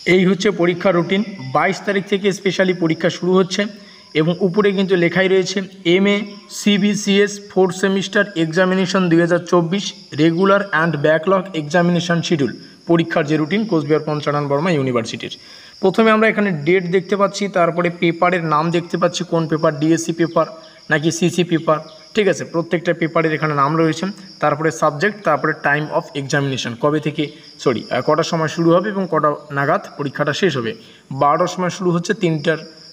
এই হচ্ছে পরীক্ষার রুটিন। 22 তারিখ থেকে স্পেশালি পরীক্ষা শুরু হচ্ছে এবং উপরে কিন্তু লেখাই রয়েছে MA CBCS 4th semester examination 2024 regular and backlog examination schedule. পরীক্ষার যে রুটিন কোচবিহার পঞ্চানন বর্মা ইউনিভার্সিটির। প্রথমে আমরা এখানে ডেট দেখতে পাচ্ছি, তারপরে পেপারের নাম দেখতে পাচ্ছি, কোন পেপার, ডিএসসি পেপার নাকি সিসি পেপার, ঠিক আছে, প্রত্যেকটা পেপারের এখানে নাম রয়েছে। তারপরে সাবজেক্ট, তারপরে টাইম অফ এক্সামিনেশন, কবে থেকে কটার সময় শুরু হবে এবং কটা নাগাদ পরীক্ষাটা শেষ হবে। 12টার সময় শুরু হচ্ছে,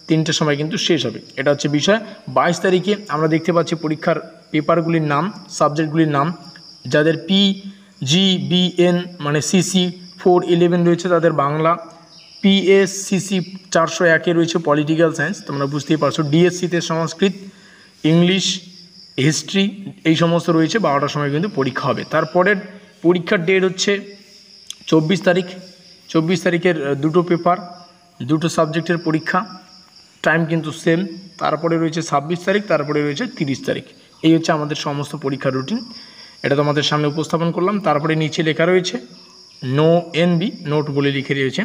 তিনটের সময় কিন্তু শেষ হবে। এটা হচ্ছে বিষয়। 22 তারিখে আমরা দেখতে পাচ্ছি পরীক্ষার পেপারগুলির নাম, সাবজেক্টগুলির নাম। যাদের PGBN মানে CC 411 রয়েছে তাদের বাংলা, PSCC 401 রয়েছে পলিটিক্যাল সায়েন্স, তোমরা বুঝতেই পারছো। ডিএসসিতে সংস্কৃত, ইংলিশ, হিস্ট্রি এই সমস্ত রয়েছে। 12টার সময় কিন্তু পরীক্ষা হবে। তারপরের পরীক্ষার ডেট হচ্ছে 24 তারিখ। 24 তারিখের দুটো পেপার, দুটো সাবজেক্টের পরীক্ষা, টাইম কিন্তু সেম। তারপরে রয়েছে 26 তারিখ, তারপরে রয়েছে 30 তারিখ। এই হচ্ছে আমাদের সমস্ত পরীক্ষার রুটিন। এটা তোমাদের সামনে উপস্থাপন করলাম। তারপরে নিচে লেখা রয়েছে নো NB, নোট বলে লিখে রয়েছে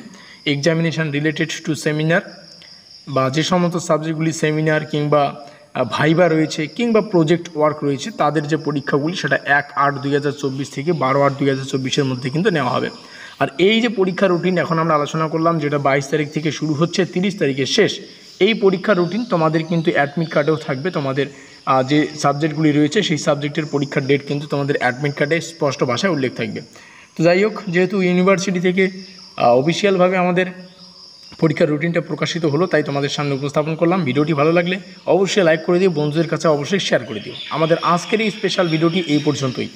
এক্সামিনেশান রিলেটেড টু সেমিনার, বা যে সমস্ত সাবজেক্টগুলি সেমিনার কিংবা ভাইবা রয়েছে কিংবা প্রজেক্ট ওয়ার্ক রয়েছে তাদের যে পরীক্ষাগুলি সেটা 1/8/2024 থেকে 12/8/2024 মধ্যে কিন্তু নেওয়া হবে। আর এই যে পরীক্ষা রুটিন এখন আমরা আলোচনা করলাম, যেটা 22 তারিখ থেকে শুরু হচ্ছে, 30 তারিখে শেষ, এই পরীক্ষার রুটিন তোমাদের কিন্তু অ্যাডমিট কার্ডেও থাকবে। তোমাদের যে সাবজেক্টগুলি রয়েছে সেই সাবজেক্টের পরীক্ষার ডেট কিন্তু তোমাদের অ্যাডমিট কার্ডে স্পষ্ট ভাষায় উল্লেখ থাকবে। তো যাই হোক, যেহেতু ইউনিভার্সিটি থেকে অফিসিয়ালভাবে আমাদের পরীক্ষার রুটিনটা প্রকাশিত হলো, তাই তোমাদের সামনে উপস্থাপন করলাম। ভিডিওটি ভালো লাগলে অবশ্যই লাইক করে দিও, বন্ধুদের কাছে অবশ্যই শেয়ার করে দিও। আমাদের আজকের এই স্পেশাল ভিডিওটি এই পর্যন্তই।